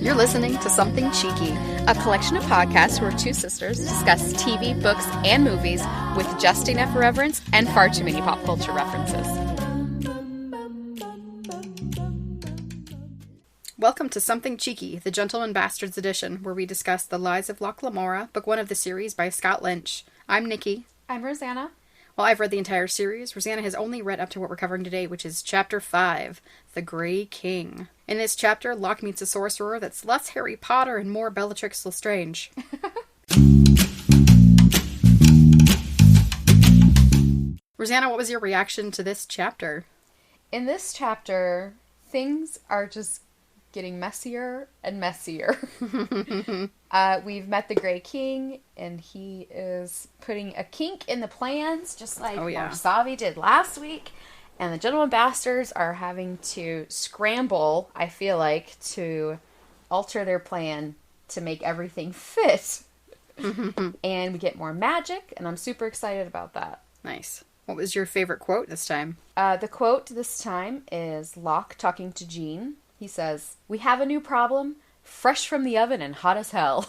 You're listening to Something Cheeky, a collection of podcasts where two sisters discuss TV, books, and movies with just enough irreverence and far too many pop culture references. Welcome to Something Cheeky, the Gentleman Bastards edition, where we discuss The Lies of Locke Lamora, book 1 of the series by Scott Lynch. I'm Nikki. I'm Rosanna. Well, I've read the entire series. Rosanna has only read up to what we're covering today, which is Chapter 5, The Grey King. In this chapter, Locke meets a sorcerer that's less Harry Potter and more Bellatrix Lestrange. Rosanna, what was your reaction to this chapter? In this chapter, things are just getting messier and messier. We've met the Grey King, and he is putting a kink in the plans, just like Marsavi did last week. And the Gentleman Bastards are having to scramble, I feel like, to alter their plan to make everything fit. And we get more magic, and I'm super excited about that. Nice. What was your favorite quote this time? The quote this time is Locke talking to Jean. He says, "We have a new problem, fresh from the oven and hot as hell."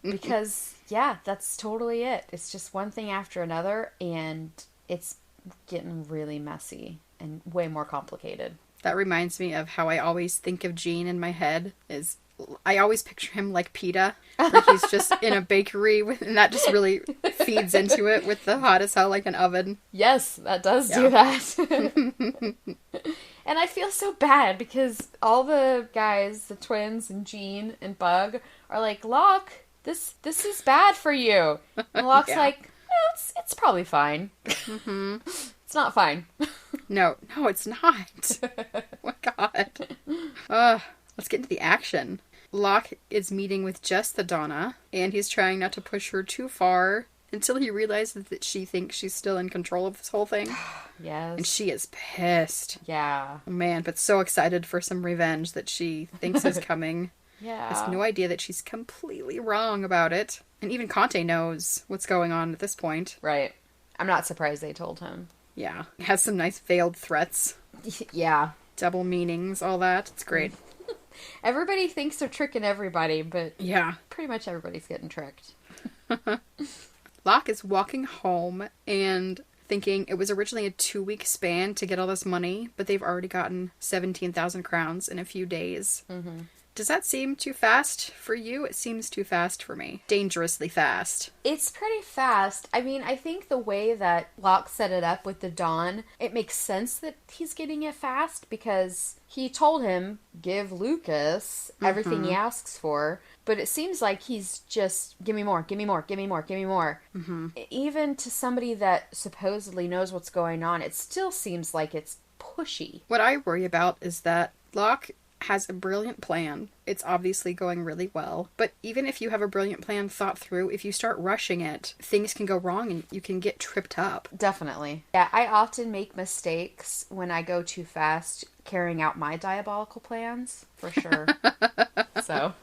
Because, yeah, that's totally it. It's just one thing after another, and it's getting really messy and way more complicated. That reminds me of how I always think of Jean in my head. I always picture him like PETA, where he's just in a bakery, and that just really feeds into it with the hot as hell like an oven. Yes, that does do that. And I feel so bad because all the guys, the twins and Jean and Bug, are like, "Locke, this is bad for you." And Locke's like, it's probably fine. Mm-hmm. It's not fine. No, it's not. Oh my god. Let's get into the action. Locke is meeting with just the Dona, and he's trying not to push her too far until he realizes that she thinks she's still in control of this whole thing. Yes. And she is pissed. Yeah. Oh, man, but so excited for some revenge that she thinks is coming. Yeah. Has no idea that she's completely wrong about it. And even Conte knows what's going on at this point. Right. I'm not surprised they told him. Yeah. Has some nice veiled threats. Yeah. Double meanings, all that. It's great. Everybody thinks they're tricking everybody, but yeah, pretty much everybody's getting tricked. Locke is walking home and thinking it was originally a 2-week span to get all this money, but they've already gotten 17,000 crowns in a few days. Mm-hmm. Does that seem too fast for you? It seems too fast for me. Dangerously fast. It's pretty fast. I mean, I think the way that Locke set it up with the Dawn, it makes sense that he's getting it fast because he told him, give Lucas everything he asks for, but it seems like he's just, give me more, give me more, give me more, give me more. Mm-hmm. Even to somebody that supposedly knows what's going on, it still seems like it's pushy. What I worry about is that Locke has a brilliant plan. It's obviously going really well. But even if you have a brilliant plan thought through, if you start rushing it, things can go wrong and you can get tripped up. Definitely. Yeah, I often make mistakes when I go too fast carrying out my diabolical plans, for sure. So.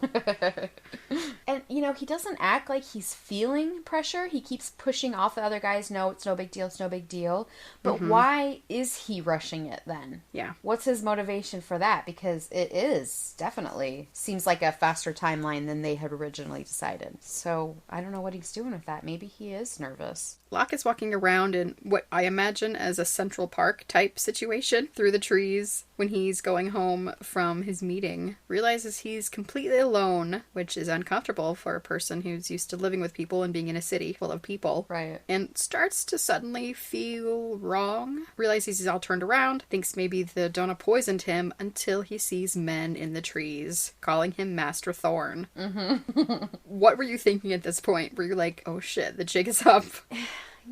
And, he doesn't act like he's feeling pressure. He keeps pushing off the other guys. No, it's no big deal. It's no big deal. But why is he rushing it then? Yeah. What's his motivation for that? Because it is definitely seems like a faster timeline than they had originally decided. So I don't know what he's doing with that. Maybe he is nervous. Locke is walking around in what I imagine as a Central Park type situation through the trees when he's going home from his meeting. Realizes he's completely alone, which is uncomfortable for a person who's used to living with people and being in a city full of people. Right. And starts to suddenly feel wrong. Realizes he's all turned around, thinks maybe the Dona poisoned him until he sees men in the trees calling him Master Thorn. Mm-hmm. What were you thinking at this point? Were you like, oh shit, the jig is up?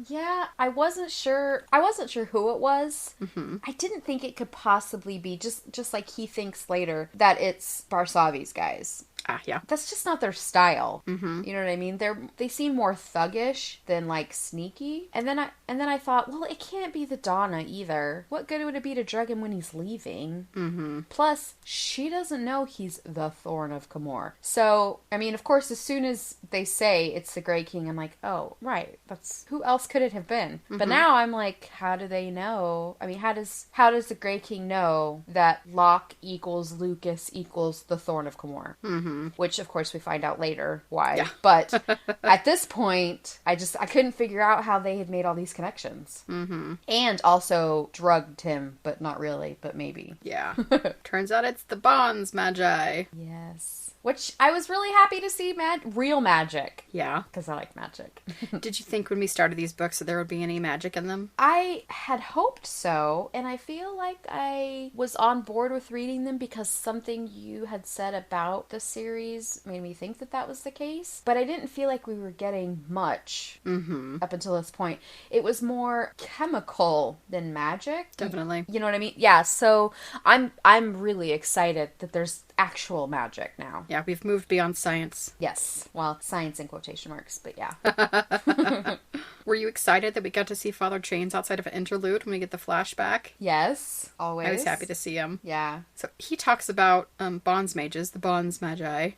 Yeah, I wasn't sure who it was. Mm-hmm. I didn't think it could possibly be, just like he thinks later, that it's Barsavi's guys. Yeah. That's just not their style. Mm-hmm. You know what I mean? They seem more thuggish than like sneaky. And then I thought, well, it can't be the Donna either. What good would it be to drug him when he's leaving? Mm-hmm. Plus, she doesn't know he's the Thorn of Camor. So, I mean, of course, as soon as they say it's the Grey King, I'm like, oh, right. That's who else could it have been? Mm-hmm. But now I'm like, how do they know? I mean, how does the Grey King know that Locke equals Lucas equals the Thorn of Camor? Mm-hmm. Which, of course, we find out later why. Yeah. But at this point, I couldn't figure out how they had made all these connections. Mm-hmm. And also drugged him, but not really, but maybe. Yeah. Turns out it's the Bondsmage. Yes. Which I was really happy to see real magic. Yeah. Because I like magic. Did you think when we started these books that there would be any magic in them? I had hoped so, and I feel like I was on board with reading them because something you had said about the series made me think that was the case. But I didn't feel like we were getting much up until this point. It was more chemical than magic. Definitely. You know what I mean? Yeah, so I'm really excited that there's actual magic now. Yeah, we've moved beyond science. Yes. Well, science in quotation marks, but yeah. Were you excited that we got to see Father Chains outside of an interlude when we get the flashback? Yes, always. I was happy to see him. Yeah. So he talks about Bondsmages, the Bondsmage,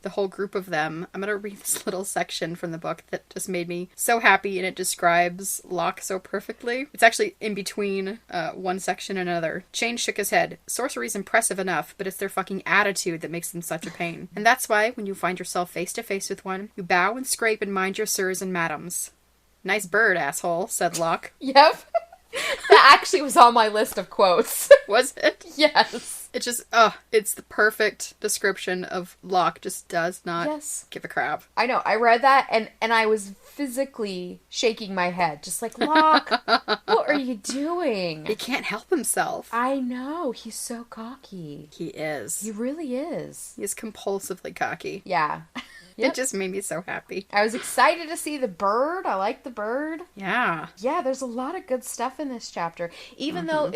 the whole group of them. I'm going to read this little section from the book that just made me so happy, and it describes Locke so perfectly. It's actually in between one section and another. Chains shook his head. Sorcery's impressive enough, but it's their fucking attitude that makes them such a pain. And that's why, when you find yourself face to face with one, you bow and scrape and mind your sirs and madams. Nice bird, asshole, said Locke. Yep. That actually was on my list of quotes. Was it? Yes. It just, it's the perfect description of Locke just does not give a crap. I know. I read that and I was physically shaking my head. Just like, Locke, what are you doing? He can't help himself. I know. He's so cocky. He is. He really is. He is compulsively cocky. Yeah. Yep. It just made me so happy. I was excited to see the bird. I like the bird. Yeah. Yeah, there's a lot of good stuff in this chapter. Even though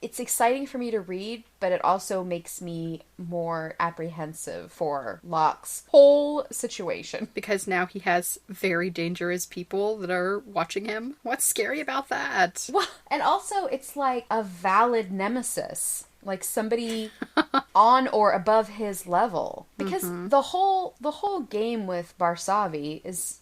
it's exciting for me to read, but it also makes me more apprehensive for Locke's whole situation. Because now he has very dangerous people that are watching him. What's scary about that? Well, and also it's like a valid nemesis. Like somebody on or above his level. Because the whole game with Barsavi is,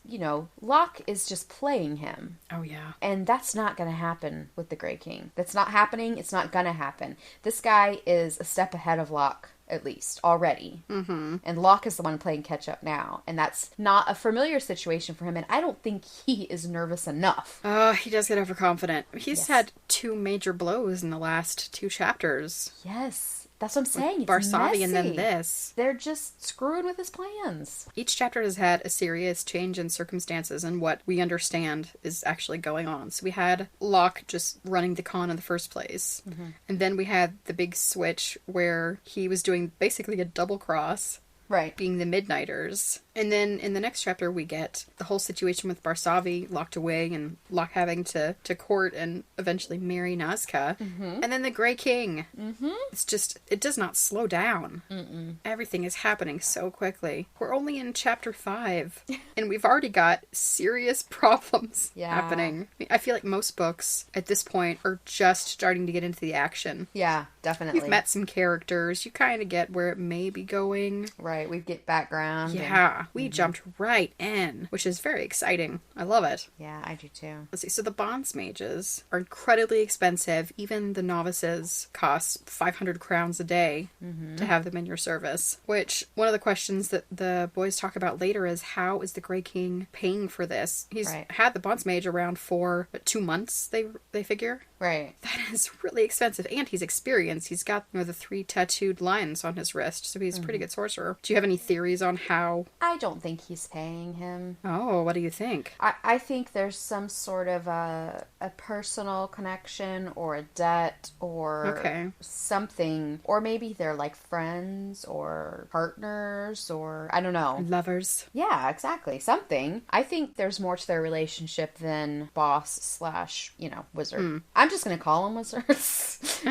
Locke is just playing him. Oh, yeah. And that's not going to happen with the Grey King. That's not happening. It's not going to happen. This guy is a step ahead of Locke. At least, already. Mm-hmm. And Locke is the one playing catch-up now. And that's not a familiar situation for him, and I don't think he is nervous enough. He does get overconfident. He's had 2 major blows in the last 2 chapters. Yes. That's what I'm saying. It's Barsavi messy. And then this. They're just screwing with his plans. Each chapter has had a serious change in circumstances and what we understand is actually going on. So we had Locke just running the con in the first place. Mm-hmm. And then we had the big switch where he was doing basically a double cross. Right. Being the Midnighters. And then in the next chapter we get the whole situation with Barsavi locked away and Locke having to court and eventually marry Nazca. Mm-hmm. And then the Grey King. Mm-hmm. It's just, it does not slow down. Mm-mm. Everything is happening so quickly. We're only in chapter 5 and we've already got serious problems happening. I feel like most books at this point are just starting to get into the action. Yeah, definitely. You've met some characters. You kind of get where it may be going. Right, we get background. Yeah. We jumped right in, which is very exciting. I love it. Yeah, I do too. Let's see. So the Bondsmages are incredibly expensive. Even the novices cost 500 crowns a day to have them in your service. Which, one of the questions that the boys talk about later is, how is the Grey King paying for this? He's had the Bondsmage around for 2 months, they figure. Right. That is really expensive. And he's experienced. He's got the 3 tattooed lions on his wrist, so he's a pretty good sorcerer. Do you have any theories on how? I don't think he's paying him. Oh, what do you think? I think there's some sort of a personal connection or a debt or something. Or maybe they're like friends or partners or I don't know. Lovers. Yeah, exactly. Something. I think there's more to their relationship than boss / wizard. I'm just going to call them wizards.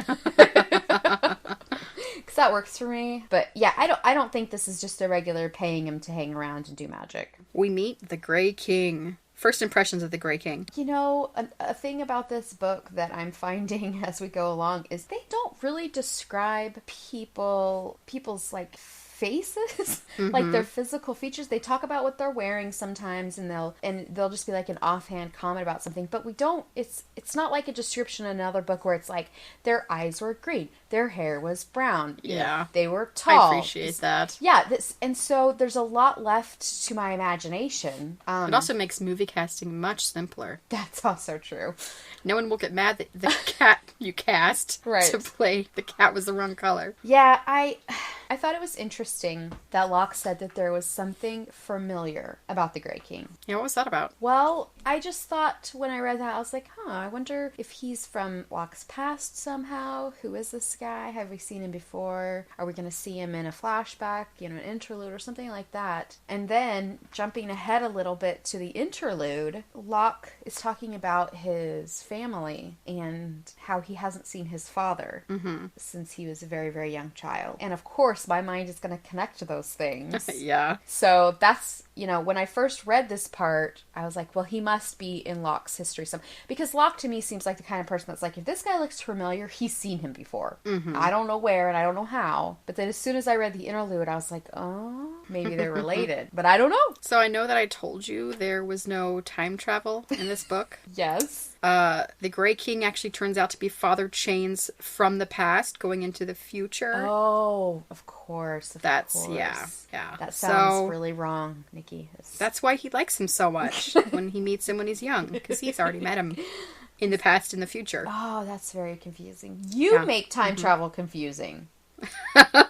Because that works for me. But yeah, I don't think this is just a regular paying him to hang around and do magic. We meet the Grey King. First impressions of the Grey King. You know, a thing about this book that I'm finding as we go along is they don't really describe people's like faces, like their physical features. They talk about what they're wearing sometimes, and they'll just be like an offhand comment about something, but we don't, it's not like a description in another book where it's like their eyes were green, their hair was brown, yeah, they were tall. I appreciate that. Yeah, and so there's a lot left to my imagination. It also makes movie casting much simpler. That's also true. No one will get mad that the cat you cast to play the cat was the wrong color. Yeah, I thought it was interesting that Locke said that there was something familiar about the Grey King. Yeah, what was that about? Well, I just thought when I read that, I was like, I wonder if he's from Locke's past somehow. Who is this guy? Have we seen him before? Are we going to see him in a flashback, an interlude or something like that? And then, jumping ahead a little bit to the interlude, Locke is talking about his family and how he hasn't seen his father since he was a very, very young child. And of course, my mind is going to connect to those things. Yeah. So that's, when I first read this part, I was like, well, he must be in Locke's history. Because Locke to me seems like the kind of person that's like, if this guy looks familiar, he's seen him before. I don't know where and I don't know how. But then as soon as I read the interlude, I was like, oh, maybe they're related. But I don't know. So I know that I told you there was no time travel in this book. Yes. The Grey King actually turns out to be Father Chain's from the past going into the future. Oh, of course. Yeah. That sounds really wrong, Nikki. That's why he likes him so much when he meets him when he's young, because he's already met him in the past and the future. Oh, that's very confusing. You make time travel confusing.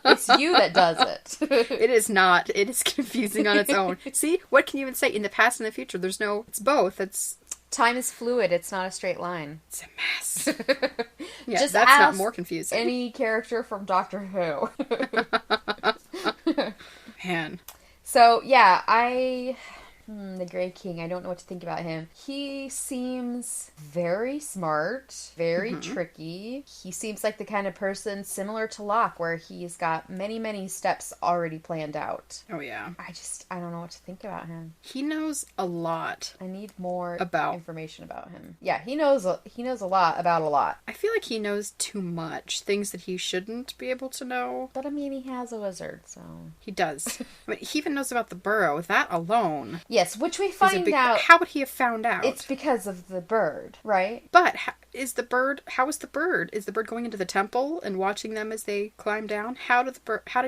It's you that does it. It is not. It is confusing on its own. See? What can you even say? In the past and the future, it's both. Time is fluid. It's not a straight line. It's a mess. Yeah, just that's ask not more confusing. Any character from Doctor Who. Man. So, yeah, the Grey King, I don't know what to think about him. He seems very smart, very tricky. He seems like the kind of person similar to Locke, where he's got many, many steps already planned out. Oh, yeah. I don't know what to think about him. He knows a lot. I need more information about him. Yeah, he knows a lot about a lot. I feel like he knows too much. Things that he shouldn't be able to know. But I mean, he has a wizard, so... He does. I mean, he even knows about the burrow. That alone... Yes, which we find out... How would he have found out? It's because of the bird, right? But how is the bird... Is the bird going into the temple and watching them as they climb down? How did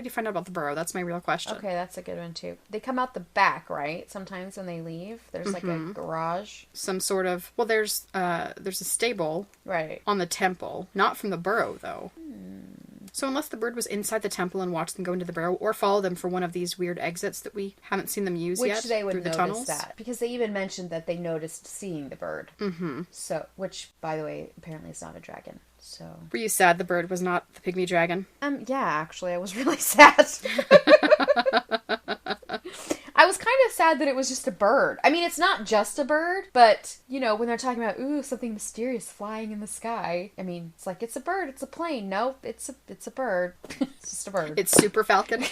he find out about the burrow? That's my real question. Okay, that's a good one, too. They come out the back, right? Sometimes when they leave, there's like a garage. Some sort of... Well, there's a stable... Right. On the temple. Not from the burrow, though. So unless the bird was inside the temple and watched them go into the burrow, or follow them for one of these weird exits that we haven't seen them use yet, which they would through the notice tunnels. that, because they even mentioned that they noticed seeing the bird. So, which, by the way, apparently is not a dragon. So, were you sad the bird was not the pygmy dragon? Yeah, actually, I was really sad. I was kind of sad that it was just a bird. I mean, it's not just a bird, but, when they're talking about, something mysterious flying in the sky, I mean, it's like, it's a bird, it's a plane. Nope, it's a bird. It's just a bird. It's Super Falcon.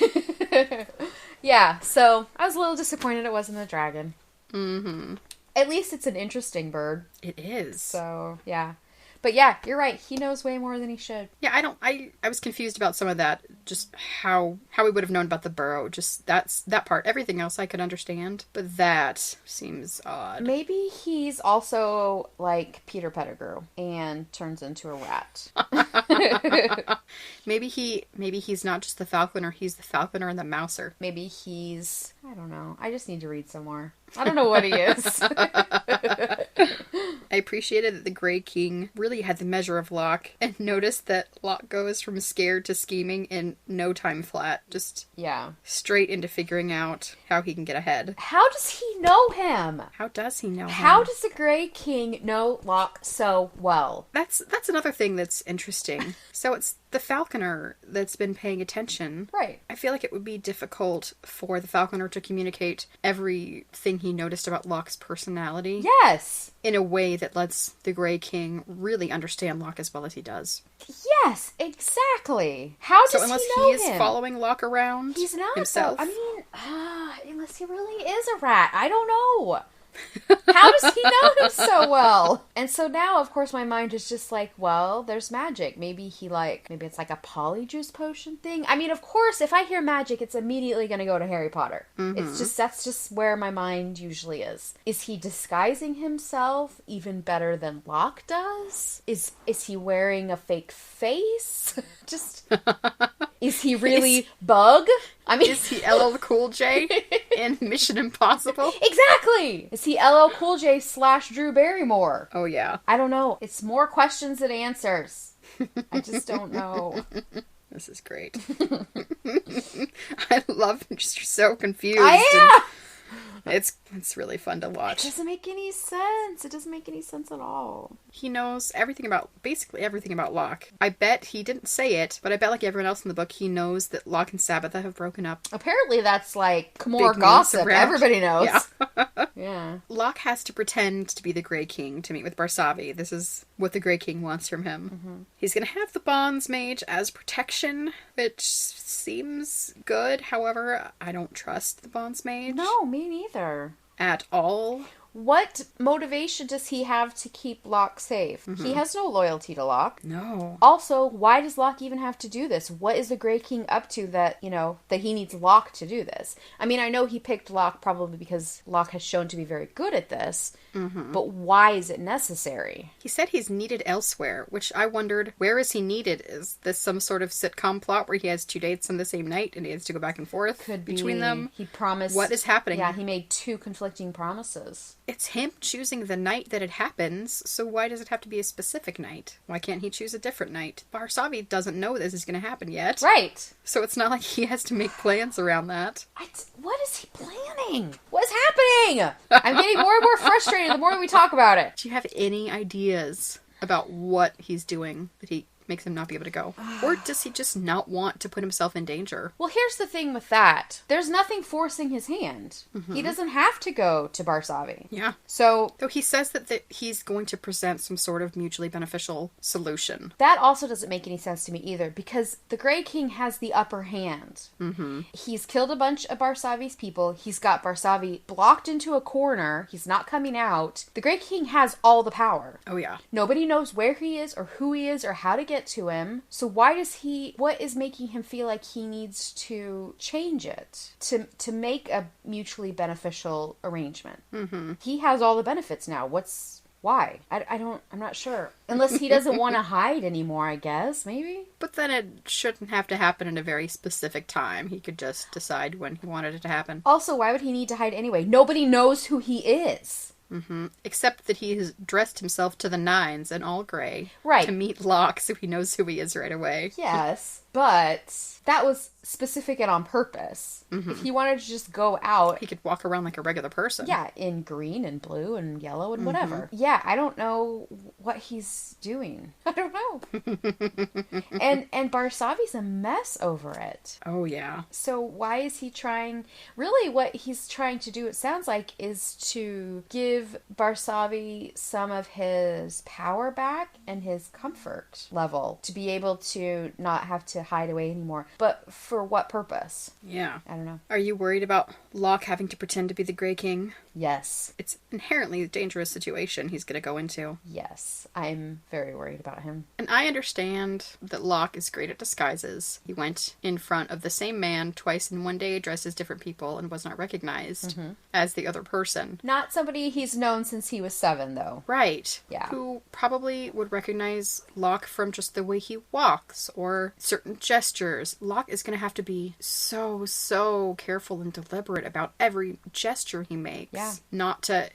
Yeah, so I was a little disappointed it wasn't a dragon. At least it's an interesting bird. It is. So, yeah. But yeah, you're right. He knows way more than he should. Yeah, I was confused about some of that. Just how we would have known about the burrow. Just that part. Everything else I could understand. But that seems odd. Maybe he's also like Peter Pettigrew and turns into a rat. Maybe he's not just the falconer, he's the falconer and the mouser. Maybe he's... I don't know. I just need to read some more. I don't know what he is. I appreciated that the Grey King really had the measure of Locke, and noticed that Locke goes from scared to scheming in no time flat. Just straight into figuring out how he can get ahead. How does he know him? How does he know him? How does the Grey King know Locke so well? That's another thing that's interesting. So the falconer that's been paying attention. Right. I feel like it would be difficult for the falconer to communicate everything he noticed about Locke's personality. Yes! In a way that lets the Grey King really understand Locke as well as he does. Yes, exactly. How does he know him? So unless he is following Locke around he's not, himself. Though. I mean, unless he really is a rat. I don't know. How does he know him so well? And so now, of course, my mind is just like, well, there's magic. Maybe it's like a polyjuice potion thing. I mean, of course, if I hear magic, it's immediately going to go to Harry Potter. Mm-hmm. That's just where my mind usually is. Is he disguising himself even better than Locke does? Is he wearing a fake face? Is he really Bug? I mean, is he LL Cool J in Mission Impossible? Exactly! Is he LL Cool J / Drew Barrymore? Oh, yeah. I don't know. It's more questions than answers. I just don't know. This is great. I love you're so confused. I am! It's really fun to watch. It doesn't make any sense. It doesn't make any sense at all. He knows basically everything about Locke. I bet he didn't say it, but I bet like everyone else in the book, he knows that Locke and Sabitha have broken up. Apparently that's like more gossip. Everybody knows. Yeah. Yeah. Locke has to pretend to be the Grey King to meet with Barsavi. This is what the Grey King wants from him. Mm-hmm. He's going to have the Bondsmage as protection, which seems good. However, I don't trust the Bondsmage. No, me neither. At all. What motivation does he have to keep Locke safe? Mm-hmm. He has no loyalty to Locke. No. Also, why does Locke even have to do this? What is the Grey King up to that he needs Locke to do this? I mean, I know he picked Locke probably because Locke has shown to be very good at this, but why is it necessary? He said he's needed elsewhere, which I wondered, where is he needed? Is this some sort of sitcom plot where he has 2 dates on the same night and he has to go back and forth between them? He promised... What is happening? Yeah, he made 2 conflicting promises. It's him choosing the night that it happens, so why does it have to be a specific night? Why can't he choose a different night? Barsavi doesn't know this is going to happen yet. Right. So it's not like he has to make plans around that. What is he planning? What is happening? I'm getting more and more frustrated the more we talk about it. Do you have any ideas about what he's doing that he makes him not be able to go? Or does he just not want to put himself in danger? Well, here's the thing with that. There's nothing forcing his hand. Mm-hmm. He doesn't have to go to Barsavi. Yeah. So... Though he says that he's going to present some sort of mutually beneficial solution. That also doesn't make any sense to me either, because the Grey King has the upper hand. Mm-hmm. He's killed a bunch of Barsavi's people. He's got Barsavi blocked into a corner. He's not coming out. The Grey King has all the power. Oh, yeah. Nobody knows where he is or who he is or how to get to him. So what is making him feel like he needs to change it to make a mutually beneficial arrangement? Mm-hmm. He has all the benefits now. Why? I'm not sure. Unless he doesn't want to hide anymore, I guess, maybe? But then it shouldn't have to happen in a very specific time. He could just decide when he wanted it to happen. Also, why would he need to hide anyway? Nobody knows who he is. Mm-hmm. Except that he has dressed himself to the nines in all gray. Right. To meet Locke, so he knows who he is right away. Yes, but that was specific and on purpose. Mm-hmm. If he wanted to just go out... He could walk around like a regular person. Yeah, in green and blue and yellow and whatever. Yeah, I don't know what he's doing. I don't know. and Barsavi's a mess over it. Oh, yeah. So why is he trying... Really, what he's trying to do, it sounds like, is to give Barsavi some of his power back and his comfort level to be able to not have to hide away anymore. But for what purpose? Yeah. I don't know. Are you worried about Locke having to pretend to be the Grey King? Yes. It's inherently a dangerous situation he's going to go into. Yes. I'm very worried about him. And I understand that Locke is great at disguises. He went in front of the same man twice in one day, dressed as different people, and was not recognized as the other person. Not somebody he's known since he was 7, though. Right. Yeah. Who probably would recognize Locke from just the way he walks or certain gestures. Locke is going to have to be so careful and deliberate about every gesture he makes. Yeah.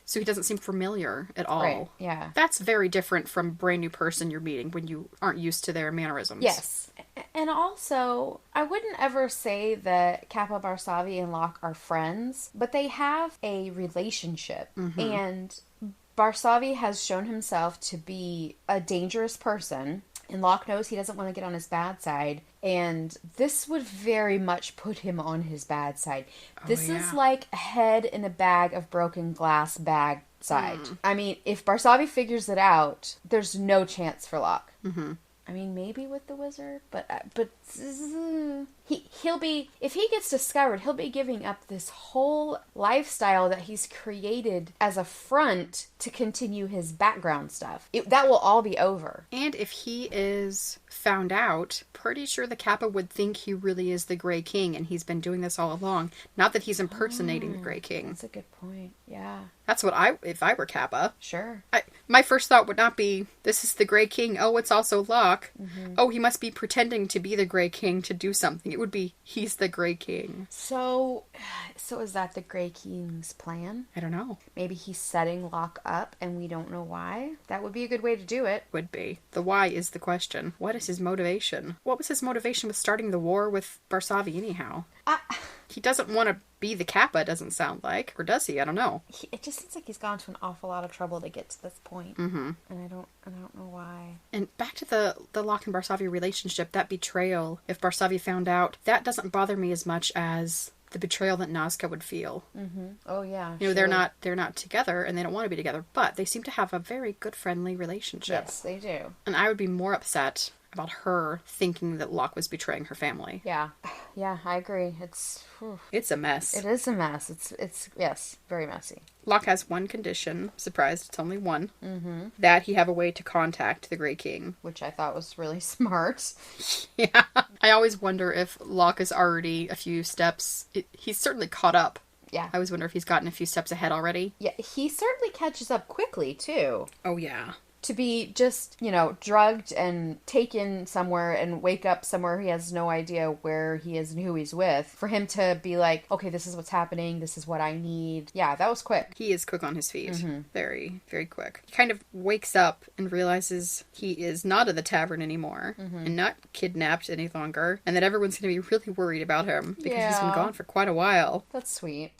So he doesn't seem familiar at all. Right. Yeah. That's very different from a brand new person you're meeting when you aren't used to their mannerisms. Yes. And also, I wouldn't ever say that Kappa Barsavi and Locke are friends, but they have a relationship. Mm-hmm. And Barsavi has shown himself to be a dangerous person And Locke knows he doesn't want to get on his bad side. And this would very much put him on his bad side. This is like a head in a bag of broken glass bag side. I mean, if Barsavi figures it out, there's no chance for Locke. I mean, maybe with the wizard, but he'll be, if he gets discovered, he'll be giving up this whole lifestyle that he's created as a front to continue his background stuff. That will all be over. And if he is found out, pretty sure the Kappa would think he really is the Grey King and he's been doing this all along. Not that he's impersonating the Grey King. That's a good point. Yeah. That's what if I were Kappa. Sure. My first thought would not be, this is the Grey King. Oh, it's also Locke. Oh, he must be pretending to be the Grey King to do something. It would be, he's the Grey King. So is that the Grey King's plan? I don't know. Maybe he's setting Locke up and we don't know why? That would be a good way to do it. Would be. The why is the question. What is his motivation? What was his motivation with starting the war with Barsavi anyhow? He doesn't want to be the Kappa, doesn't sound like. Or does he? I don't know. It just seems like he's gone to an awful lot of trouble to get to this point. And I don't know why. And back to the Locke and Barsavi relationship, that betrayal, if Barsavi found out, that doesn't bother me as much as the betrayal that Nazca would feel. Oh, yeah. You know, they're not together and they don't want to be together, but they seem to have a very good friendly relationship. Yes, they do. And I would be more upset about her thinking that Locke was betraying her family. Yeah. Yeah, I agree. It's a mess. It is a mess. It's yes, very messy. Locke has one condition. Surprised, it's only one. That he have a way to contact the Grey King. Which I thought was really smart. Yeah. I always wonder if Locke is already a few steps... he's certainly caught up. Yeah. I always wonder if he's gotten a few steps ahead already. Yeah, he certainly catches up quickly, too. Oh, yeah. To be just, drugged and taken somewhere and wake up somewhere he has no idea where he is and who he's with. For him to be like, okay, this is what's happening. This is what I need. Yeah, that was quick. He is quick on his feet. Very, very quick. He kind of wakes up and realizes he is not at the tavern anymore and not kidnapped any longer. And that everyone's going to be really worried about him because he's been gone for quite a while. That's sweet.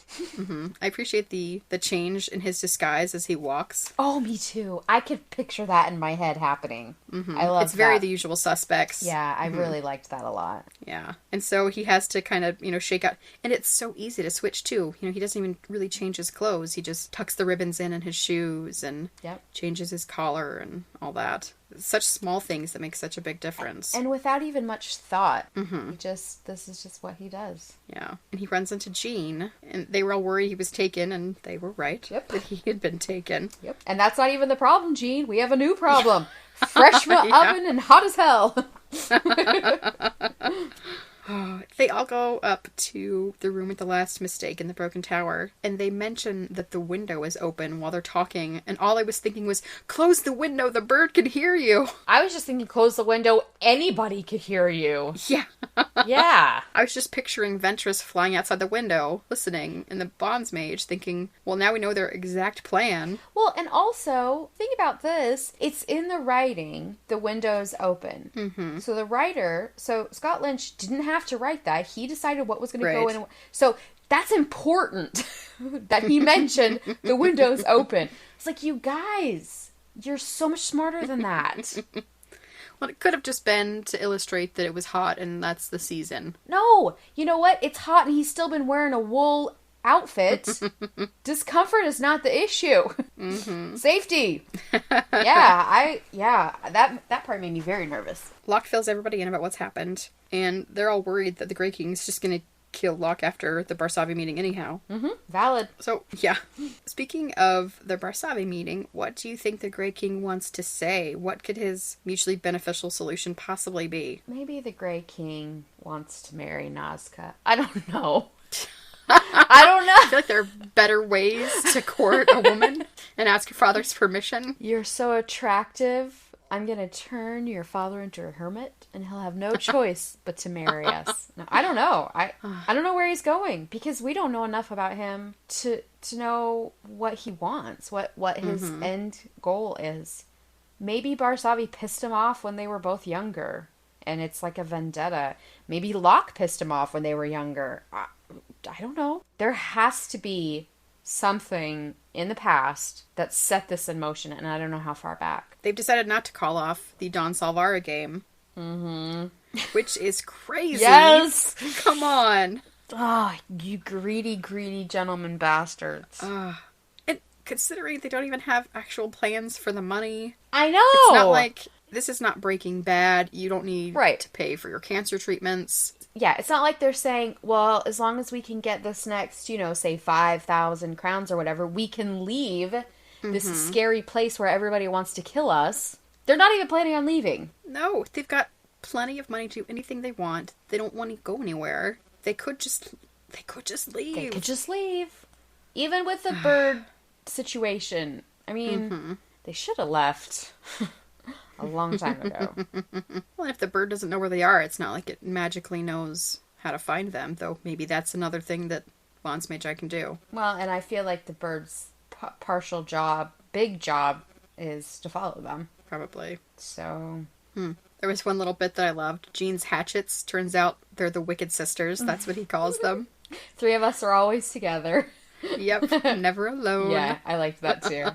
I appreciate the change in his disguise as he walks. Oh, me too. I could picture that in my head happening. I love It's very The Usual Suspects. Yeah, I really liked that a lot. Yeah. And so he has to kind of, shake out. And it's so easy to switch too. He doesn't even really change his clothes. He just tucks the ribbons in his shoes and changes his collar and all that. Such small things that make such a big difference. And without even much thought. This is just what he does. Yeah. And he runs into Jean, and they were all worried he was taken, and they were right. Yep. That he had been taken. Yep. And that's not even the problem, Jean. We have a new problem. Fresh from the oven and hot as hell. They all go up to the room with the last mistake in the broken tower, and they mention that the window is open while they're talking, and all I was thinking was, close the window, the bird can hear you. I was just thinking, close the window, anybody could hear you. Yeah. Yeah. I was just picturing Ventress flying outside the window, listening, and the Bondsmage thinking, well, now we know their exact plan. Well, and also, think about this, it's in the writing, the window's open. So the writer, Scott Lynch didn't have to write that. He decided what was going to go in. So that's important that he mentioned the window's open. It's like, you guys, you're so much smarter than that. Well, it could have just been to illustrate that it was hot and that's the season. No, you know what? It's hot and he's still been wearing a wool outfit. Discomfort is not the issue. Safety. That part made me very nervous. Locke fills everybody in about what's happened, and they're all worried that the Grey King's just gonna kill Locke after the Barsavi meeting anyhow. Valid. So, yeah. Speaking of the Barsavi meeting, what do you think the Grey King wants to say? What could his mutually beneficial solution possibly be? Maybe the Grey King wants to marry Nazca. I don't know. I don't know. I feel like there are better ways to court a woman and ask your father's permission. You're so attractive. I'm going to turn your father into a hermit, and he'll have no choice but to marry us. No, I don't know. I don't know where he's going, because we don't know enough about him to know what he wants, what his end goal is. Maybe Barsavi pissed him off when they were both younger, and it's like a vendetta. Maybe Locke pissed him off when they were younger. I don't know. There has to be something in the past that set this in motion, and I don't know how far back. They've decided not to call off the Dona Salvara game. Mm-hmm. Which is crazy. Yes! Come on. Oh, you greedy, greedy gentlemen bastards. And considering they don't even have actual plans for the money. I know! It's not like, this is not Breaking Bad. You don't need to pay for your cancer treatments. Yeah, it's not like they're saying, well, as long as we can get this next, say 5,000 crowns or whatever, we can leave this scary place where everybody wants to kill us. They're not even planning on leaving. No, they've got plenty of money to do anything they want. They don't want to go anywhere. They could just leave. They could just leave. Even with the bird situation. I mean, they should have left a long time ago. Well, if the bird doesn't know where they are, it's not like it magically knows how to find them. Though maybe that's another thing that Bondsmage can do. Well, and I feel like the bird's partial job, big job, is to follow them. Probably. So... There was one little bit that I loved. Jean's hatchets. Turns out they're the Wicked Sisters. That's what he calls them. 3 of us are always together. Yep. Never alone. Yeah, I liked that too.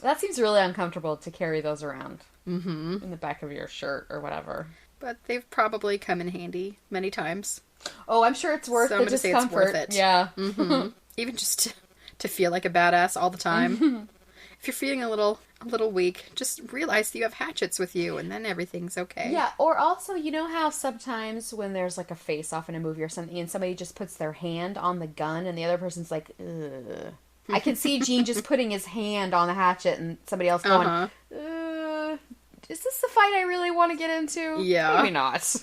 That seems really uncomfortable to carry those around. Mm-hmm. In the back of your shirt or whatever. But they've probably come in handy many times. Oh, I'm sure it's worth the discomfort. Say it's worth it. Yeah. Mm-hmm. Even just to feel like a badass all the time. If you're feeling a little weak, just realize that you have hatchets with you, and then everything's okay. Yeah, or also, you know how sometimes when there's like a face-off in a movie or something, and somebody just puts their hand on the gun, and the other person's like, ugh. I can see Gene just putting his hand on the hatchet, and somebody else going, is this the fight I really want to get into? Yeah. Maybe not.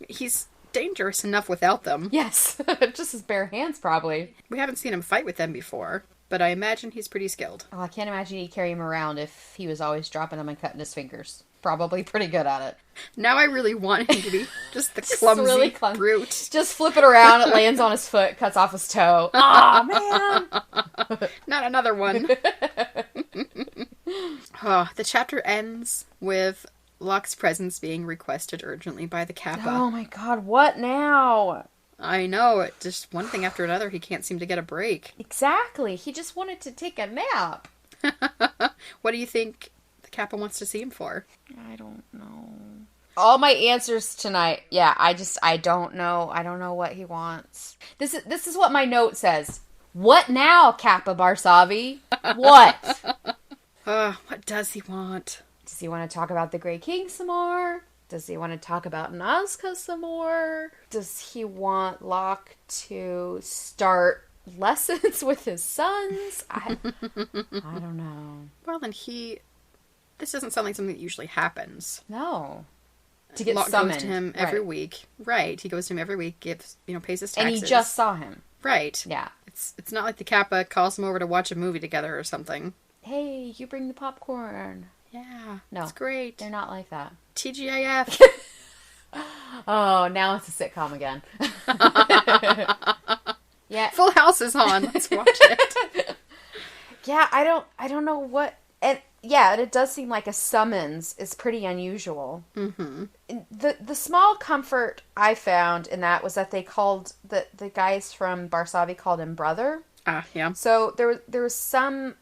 He's dangerous enough without them. Yes, just his bare hands, probably. We haven't seen him fight with them before. But I imagine he's pretty skilled. Oh, I can't imagine he'd carry him around if he was always dropping them and cutting his fingers. Probably pretty good at it. Now I really want him to be just the clumsy really brute. Just flip it around, it lands on his foot, cuts off his toe. Oh, man! Not another one. The chapter ends with Locke's presence being requested urgently by the Kappa. Oh my god, what now? I know, just one thing after another, he can't seem to get a break. Exactly, he just wanted to take a nap. What do you think the Kappa wants to see him for? I don't know. All my answers tonight, yeah, I don't know. I don't know what he wants. This is what my note says. What now, Kappa Barsavi? What? What does he want? Does he want to talk about the Grey King some more? Does he want to talk about Nazca some more? Does he want Locke to start lessons with his sons? I don't know. Well, then this doesn't sound like something that usually happens. No. To get Locke summoned. goes to him every week. Right. He goes to him every week, pays his taxes. And he just saw him. Right. Yeah. It's not like the Kappa calls him over to watch a movie together or something. Hey, you bring the popcorn. Yeah. No. It's great. They're not like that. TGIF. Oh, now it's a sitcom again. Yeah. Full House is on. Let's watch it. Yeah, I don't know what... And yeah, it does seem like a summons is pretty unusual. Mm-hmm. The small comfort I found in that was that they called... The guys from Barsavi called him brother. Yeah. So there was some...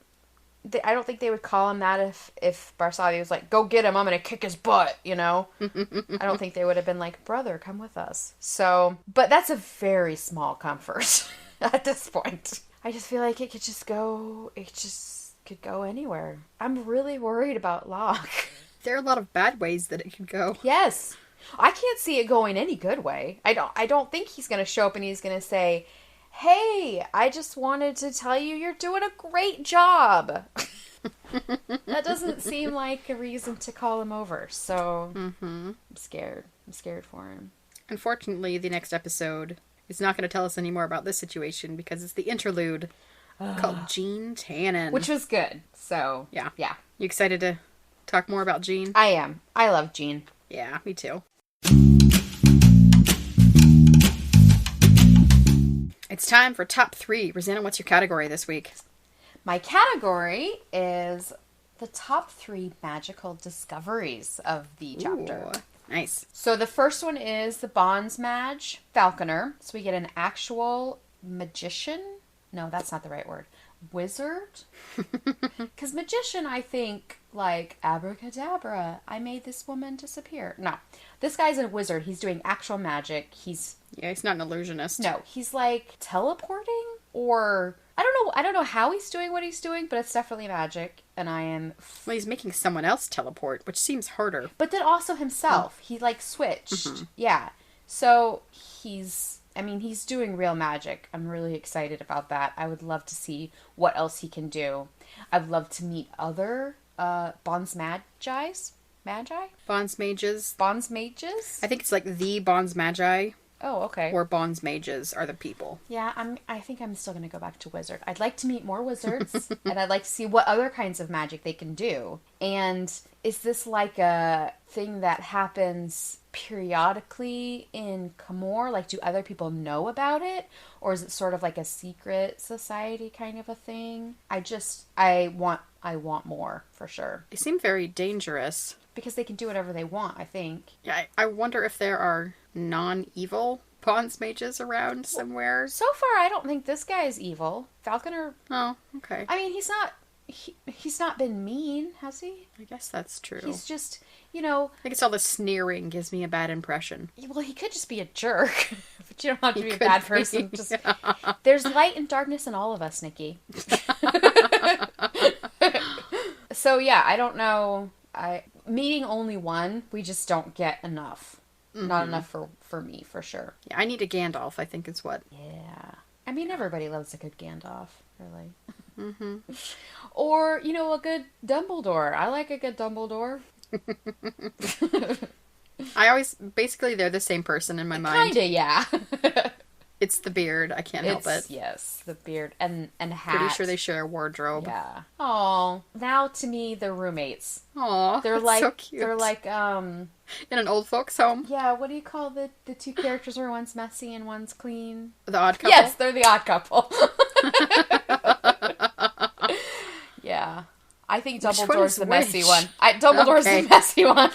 I don't think they would call him that if Barsavi was like, go get him, I'm going to kick his butt, I don't think they would have been like, brother, come with us. So, but that's a very small comfort at this point. I just feel like it could go anywhere. I'm really worried about Locke. There are a lot of bad ways that it could go. Yes. I can't see it going any good way. I don't think he's going to show up and he's going to say, hey, I just wanted to tell you you're doing a great job. That doesn't seem like a reason to call him over. So I'm scared. I'm scared for him. Unfortunately, the next episode is not going to tell us any more about this situation because it's the interlude called Gene Tannen. Which was good. So, yeah. You excited to talk more about Gene? I am. I love Gene. Yeah, me too. It's time for top 3. Rosanna, what's your category this week? My category is the top 3 magical discoveries of the chapter. Ooh, nice. So the first one is the Bondsmage Falconer. So we get an actual magician No, that's not the right word. Wizard? Because magician, I think, like, abracadabra, I made this woman disappear. No. This guy's a wizard. He's doing actual magic. Yeah, he's not an illusionist. No, he's, like, teleporting? Or... I don't know how he's doing what he's doing, but it's definitely magic, and I am... Well, he's making someone else teleport, which seems harder. But then also himself. He, like, switched. Yeah. So, he's doing real magic. I'm really excited about that. I would love to see what else he can do. I'd love to meet other Bondsmages? Bondsmages? I think it's like the Bondsmage. Oh, okay. Or Bondsmages are the people. Yeah, I think I'm still going to go back to wizard. I'd like to meet more wizards, and I'd like to see what other kinds of magic they can do. And is this like a thing that happens periodically in Camor? Like, do other people know about it? Or is it sort of like a secret society kind of a thing? I want more, for sure. They seem very dangerous. Because they can do whatever they want, I think. Yeah, I wonder if there are non-evil Bondsmages around somewhere. So far, I don't think this guy is evil. Falconer... Oh, okay. I mean, he's not been mean, has he? I guess that's true. He's just, you know... I guess all the sneering gives me a bad impression. Well, he could just be a jerk. But you don't have to be a bad person. Just, there's light and darkness in all of us, Nikki. So, yeah, I don't know... Meeting only one, we just don't get enough. Mm-hmm. Not enough for me, for sure. Yeah, I need a Gandalf, I think is what. Yeah. I mean, everybody loves a good Gandalf, really. Mm-hmm. Or, you know, a good Dumbledore. I like a good Dumbledore. Basically, they're the same person in my mind. Kinda, yeah. It's the beard. I can't help it. Yes, the beard and hat. Pretty sure they share a wardrobe. Yeah. Oh, now to me they're roommates. Aw, they're like so cute. They're like in an old folks home. Yeah. What do you call the two characters where one's messy and one's clean? The Odd Couple. Yes, they're the Odd Couple. Yeah. I think Dumbledore's the messy one. Dumbledore's the messy one.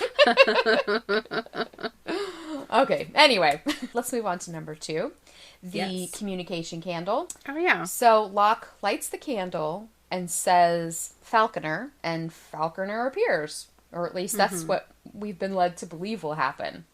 Okay. Anyway, let's move on to number 2. The communication candle. Oh, yeah. So Locke lights the candle and says Falconer, and Falconer appears. Or at least that's what we've been led to believe will happen.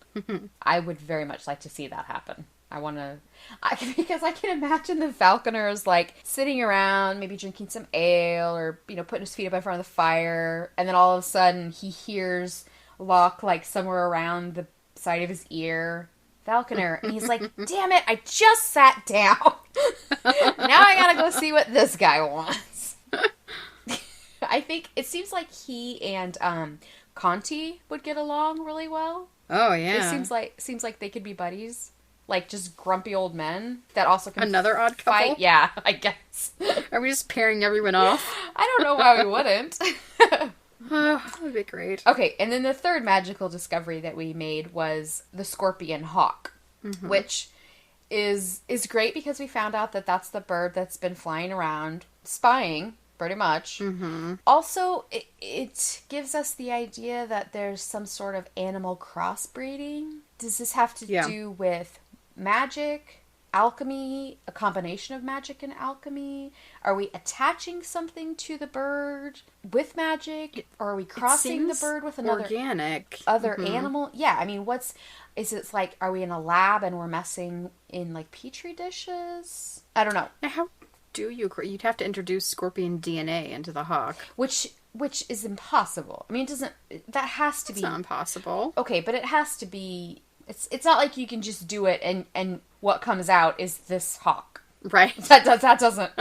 I would very much like to see that happen. Because I can imagine the Falconer is like sitting around, maybe drinking some ale or, you know, putting his feet up in front of the fire. And then all of a sudden he hears Locke like somewhere around the side of his ear. Falconer, and he's like, damn it, I just sat down. Now I gotta go see what this guy wants. I think it seems like he and Conti would get along really well. Oh, yeah. It seems like they could be buddies. Like, just grumpy old men that also can Another odd couple? fight. Yeah, I guess. Are we just pairing everyone off? I don't know why we wouldn't. Oh, that would be great. Okay, and then the third magical discovery that we made was the scorpion hawk, which is great because we found out that that's the bird that's been flying around spying, pretty much. Mm-hmm. Also, it gives us the idea that there's some sort of animal crossbreeding. Does this have to do with magic, alchemy, a combination of magic and alchemy? Are we attaching something to the bird with magic? Or are we crossing the bird with another organic other animal? Yeah, I mean, is it like, are we in a lab and we're messing in like petri dishes? I don't know. Now, how do you'd have to introduce scorpion DNA into the hawk. Which is impossible. I mean, that has to be. It's not impossible. Okay, but it has to be, it's not like you can just do it and what comes out is this hawk. Right. That doesn't.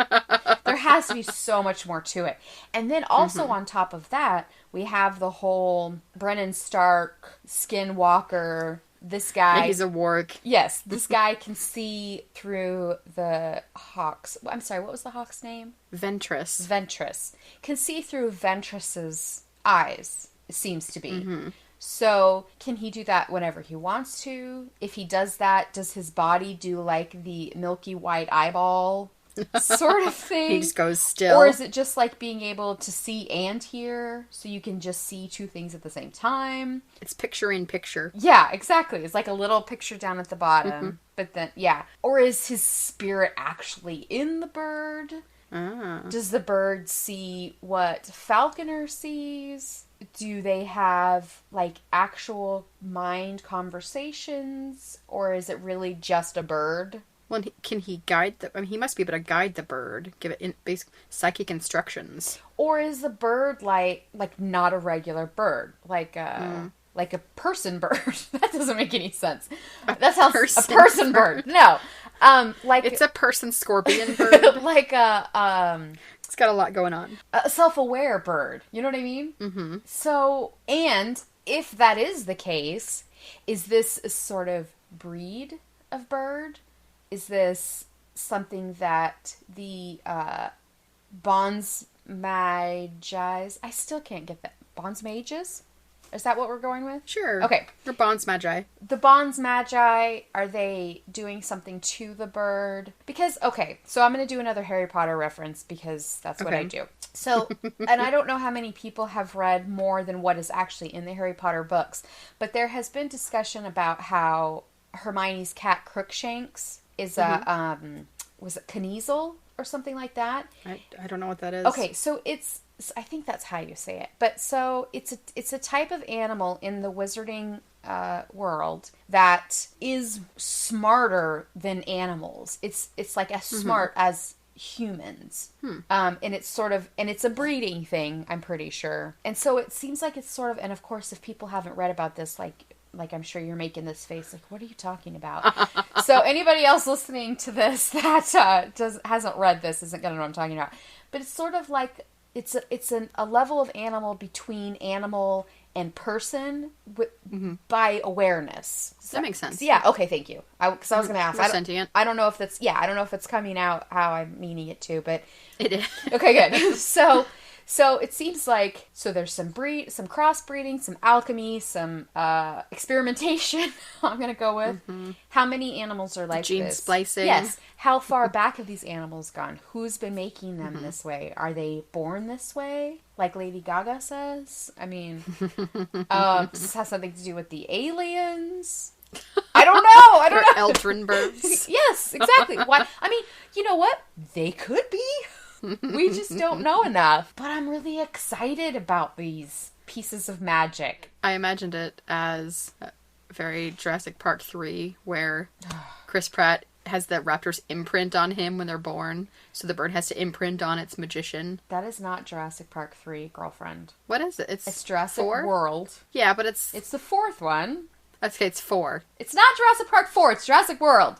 There has to be so much more to it. And then also on top of that, we have the whole Brennan Stark, Skinwalker, this guy. Yeah, he's a warg. Yes, this guy can see through the hawk's. I'm sorry, what was the hawk's name? Ventress. Ventress. Can see through Ventress's eyes, it seems to be. So, can he do that whenever he wants to? If he does that, does his body do like the milky white eyeball sort of thing. He just goes still. Or is it just like being able to see and hear, so you can just see two things at the same time? It's picture in picture. Yeah, exactly. It's like a little picture down at the bottom. But then, yeah. Or is his spirit actually in the bird? Does the bird see what Falconer sees? Do they have, like, actual mind conversations? Or is it really just a bird? Well, can he guide he must be able to guide the bird, give it basic psychic instructions. Or is the bird, like not a regular bird? Like a person bird? That doesn't make any sense. That sounds... A person bird. No. Like... It's a person scorpion bird. Like a, It's got a lot going on. A self-aware bird. You know what I mean? Mm-hmm. So, and if that is the case, is this a sort of breed of bird? Is this something that the Bondsmages... I still can't get that. Bondsmages? Is that what we're going with? Sure. Okay. They're Bondsmage. The Bondsmage, are they doing something to the bird? Because, okay, so I'm going to do another Harry Potter reference because that's what I do. So, and I don't know how many people have read more than what is actually in the Harry Potter books, but there has been discussion about how Hermione's cat Crookshanks is a, was it Kniezel or something like that? I don't know what that is. Okay, so I think that's how you say it. But so it's a type of animal in the wizarding world that is smarter than animals. It's like as smart as humans. And it's sort of, and it's a breeding thing, I'm pretty sure. And so it seems like it's sort of, and of course if people haven't read about this, like I'm sure you're making this face, like, what are you talking about? So anybody else listening to this that hasn't read this isn't going to know what I'm talking about. But it's sort of like, it's a level of animal between animal and person by awareness. That makes sense. Yeah. Okay. Thank you. Because I was going to ask. Sentient. I don't know if that's. Yeah. I don't know if it's coming out how I'm meaning it to, but it is. Okay. Good. So it seems like, so there's some crossbreeding, some alchemy, some experimentation. I'm going to go with. How many animals are like gene this? Splicing. Yes. How far back have these animals gone? Who's been making them this way? Are they born this way? Like Lady Gaga says? I mean, does this have something to do with the aliens? I don't know. I don't know. Eldrin birds. Yes, exactly. Why? I mean, you know what? They could be. We just don't know enough. But I'm really excited about these pieces of magic. I imagined it as very Jurassic Park 3, where Chris Pratt has the raptor's imprint on him when they're born, so the bird has to imprint on its magician. That is not Jurassic Park 3, girlfriend. What is it? It's Jurassic 4? World. Yeah, but it's the fourth one. Okay, it's 4. It's not Jurassic Park 4, it's Jurassic World.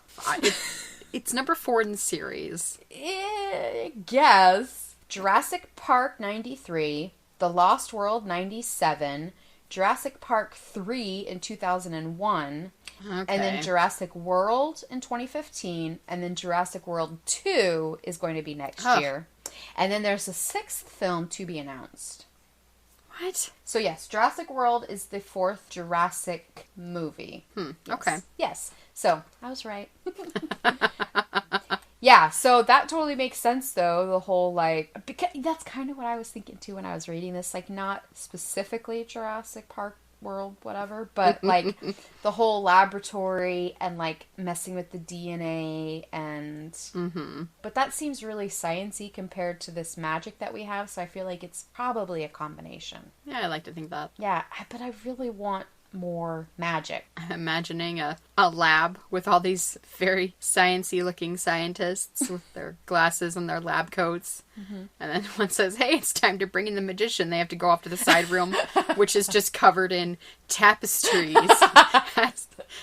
It's number 4 in the series. I guess. Jurassic Park 93, The Lost World 97, Jurassic Park 3 in 2001, and then Jurassic World in 2015, and then Jurassic World 2 is going to be next year. And then there's a 6th film to be announced. What? So yes, Jurassic World is the 4th Jurassic movie. Yes. Okay. Yes. So, I was right. Yeah, so that totally makes sense, though. The whole, like... Because that's kind of what I was thinking, too, when I was reading this. Like, not specifically Jurassic Park World, whatever, but, like, the whole laboratory and, like, messing with the DNA and... Mm-hmm. But that seems really science-y compared to this magic that we have, so I feel like it's probably a combination. Yeah, I like to think that. Yeah, but I really want more magic. I'm imagining a lab with all these very sciencey looking scientists with their glasses and their lab coats. Mm-hmm. And then one says, hey, it's time to bring in the magician. They have to go off to the side room, which is just covered in tapestries.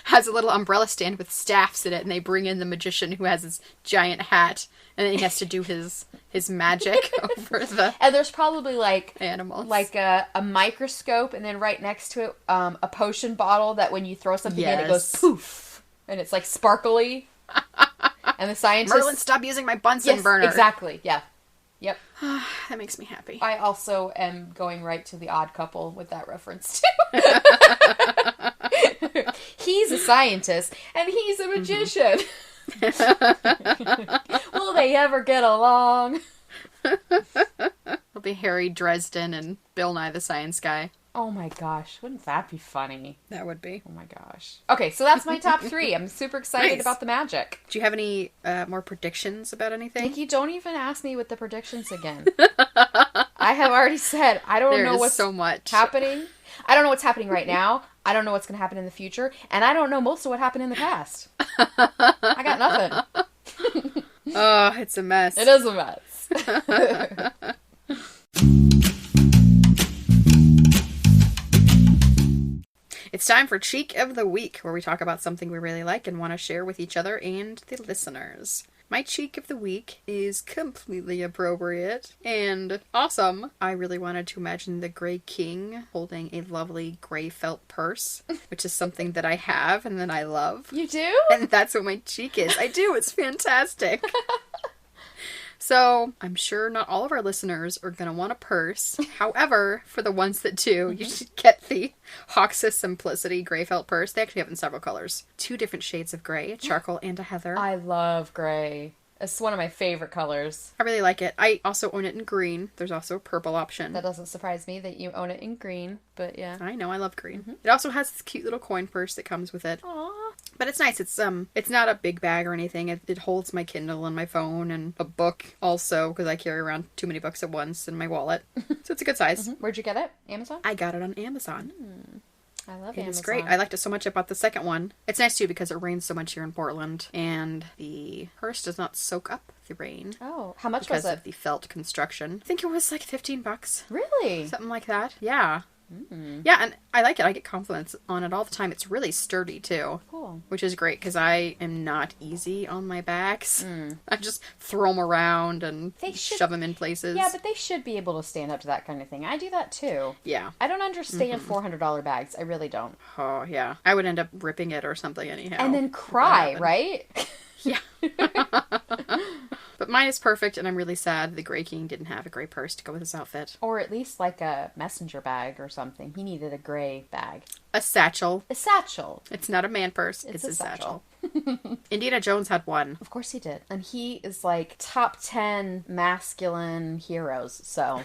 has a little umbrella stand with staffs in it, and they bring in the magician who has his giant hat, and then he has to do his magic over the and there's probably like animals, like a microscope, and then right next to it a potion bottle that when you throw something in, it goes poof, and it's like sparkly. And the scientist, Merlin, stop using my Bunsen burner. Exactly. Yeah. Yep. That makes me happy. I also am going right to The Odd Couple with that reference too. He's a scientist and he's a magician. Will they ever get along? It'll be Harry, Dresden, and Bill Nye the Science Guy. Oh my gosh, wouldn't that be funny? That would be. Oh my gosh. Okay, so that's my top 3. I'm super excited about the magic. Do you have any more predictions about anything? Nikki, don't even ask me with the predictions again. I have already said, I don't know what's so much happening. I don't know what's happening right now. I don't know what's going to happen in the future. And I don't know most of what happened in the past. I got nothing. Oh, it's a mess. It is a mess. It's time for Cheek of the Week, where we talk about something we really like and want to share with each other and the listeners. My Cheek of the Week is completely appropriate and awesome. I really wanted to imagine the Grey King holding a lovely grey felt purse, which is something that I have and that I love. You do? And that's what my cheek is. I do. It's fantastic. So, I'm sure not all of our listeners are going to want a purse. However, for the ones that do, you should get the Hoxus Simplicity Grey Felt Purse. They actually have it in several colors. 2 different shades of grey, a charcoal and a heather. I love grey. It's one of my favorite colors. I really like it. I also own it in green. There's also a purple option. That doesn't surprise me that you own it in green, but yeah. I know, I love green. It also has this cute little coin purse that comes with it. Aww. But it's nice. It's not a big bag or anything. It holds my Kindle and my phone and a book also, because I carry around too many books at once in my wallet. So it's a good size. Where'd you get it? Amazon? I got it on Amazon. I love Amazon. It's great. I liked it so much I bought the second one. It's nice too because it rains so much here in Portland and the purse does not soak up the rain. Oh, how much was it? Because of the felt construction. I think it was like $15. Really? Something like that. Yeah. Yeah, and I like it. I get compliments on it all the time. It's really sturdy, too. Cool. Which is great, because I am not easy on my bags. I just throw them around and shove them in places. Yeah, but they should be able to stand up to that kind of thing. I do that, too. Yeah. I don't understand $400 bags. I really don't. Oh, yeah. I would end up ripping it or something anyhow. And then cry, right? Yeah. But mine is perfect, and I'm really sad the Grey King didn't have a grey purse to go with his outfit. Or at least like a messenger bag or something. He needed a grey bag. A satchel. A satchel. It's not a man purse. It's a satchel. Indiana Jones had one. Of course he did. And he is like top 10 masculine heroes, so.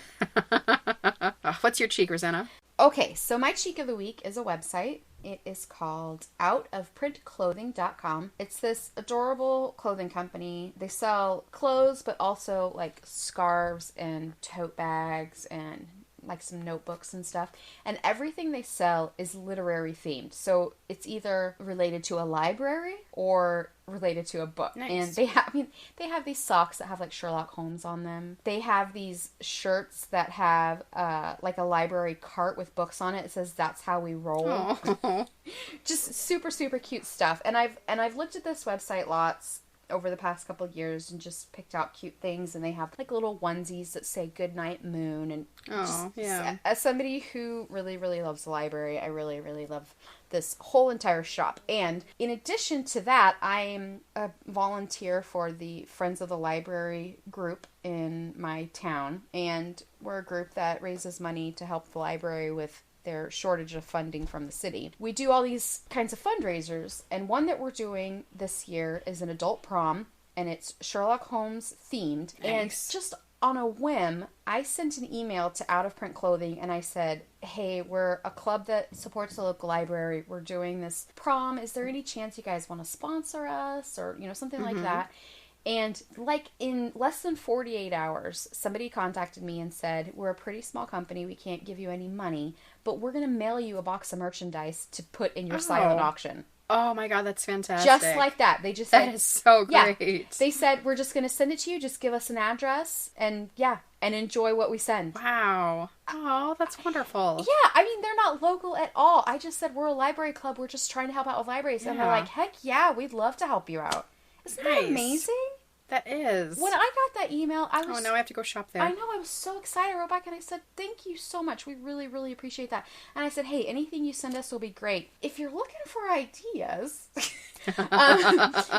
What's your cheek, Rosanna? Okay, so my cheek of the week is a website. It is called outofprintclothing.com. It's this adorable clothing company. They sell clothes, but also like scarves and tote bags and like some notebooks and stuff. And everything they sell is literary themed. So it's either related to a library or related to a book. Nice. And they have these socks that have like Sherlock Holmes on them. They have these shirts that have like a library cart with books on it. It says "That's How We Roll." Just super, super cute stuff. And I've looked at this website lots over the past couple of years and just picked out cute things, and they have like little onesies that say "Good Night Moon," and as somebody who really, really loves the library, I really, really love this whole entire shop. And in addition to that, I'm a volunteer for the Friends of the Library group in my town, and we're a group that raises money to help the library with their shortage of funding from the city. We do all these kinds of fundraisers, and one that we're doing this year is an adult prom, and it's Sherlock Holmes themed. Nice. And just on a whim, I sent an email to Out of Print Clothing, and I said, hey, we're a club that supports the local library. We're doing this prom. Is there any chance you guys want to sponsor us? Or, something like that. And like in less than 48 hours, somebody contacted me and said, we're a pretty small company. We can't give you any money, but we're going to mail you a box of merchandise to put in your silent auction. Oh my God, that's fantastic. Just like that. They just said, that is so great. Yeah, they said, we're just going to send it to you. Just give us an address and and enjoy what we send. Wow. Oh, that's wonderful. Yeah, I mean, they're not local at all. I just said, we're a library club. We're just trying to help out with libraries. And they're like, heck yeah, we'd love to help you out. Isn't that amazing? That is. When I got that email, I was... Oh, now I have to go shop there. I know, I was so excited. I wrote back and I said, thank you so much. We really, really appreciate that. And I said, hey, anything you send us will be great. If you're looking for ideas,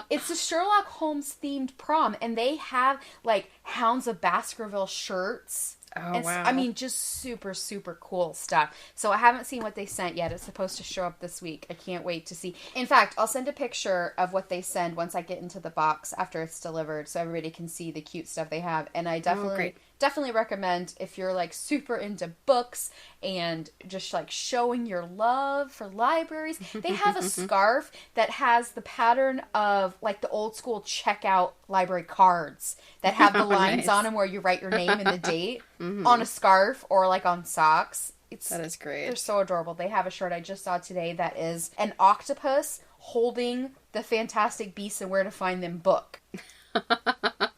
it's a Sherlock Holmes themed prom, and they have like Hounds of Baskerville shirts. Oh, And wow. I mean, just super, super cool stuff. So I haven't seen what they sent yet. It's supposed to show up this week. I can't wait to see. In fact, I'll send a picture of what they send once I get into the box after it's delivered so everybody can see the cute stuff they have. And I definitely recommend if you're like super into books and just like showing your love for libraries. They have a scarf that has the pattern of like the old school checkout library cards that have the lines on them where you write your name and the date on a scarf or like on socks. That is great. They're so adorable. They have a shirt I just saw today that is an octopus holding the Fantastic Beasts and Where to Find Them book.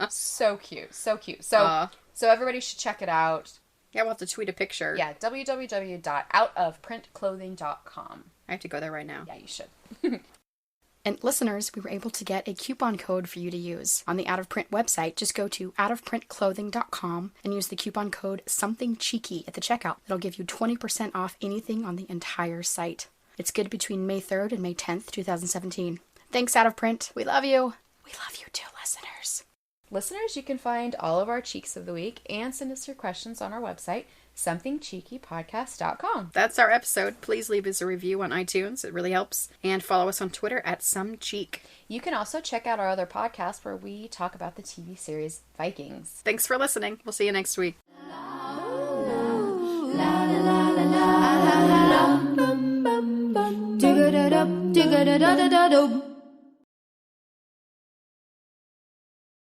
So cute. So cute. So everybody should check it out. Yeah, we'll have to tweet a picture. Yeah, www.outofprintclothing.com. I have to go there right now. Yeah, you should. And listeners, we were able to get a coupon code for you to use. On the Out of Print website, just go to outofprintclothing.com and use the coupon code SOMETHINGCHEEKY at the checkout. It'll give you 20% off anything on the entire site. It's good between May 3rd and May 10th, 2017. Thanks, Out of Print. We love you. We love you too, listeners. Listeners, you can find all of our Cheeks of the Week and send us your questions on our website, somethingcheekypodcast.com. That's our episode. Please leave us a review on iTunes. It really helps. And follow us on Twitter at SomeCheek. You can also check out our other podcast where we talk about the TV series Vikings. Thanks for listening. We'll see you next week. Dig-a-da-dum, dig-a-da-da-da-da-dum.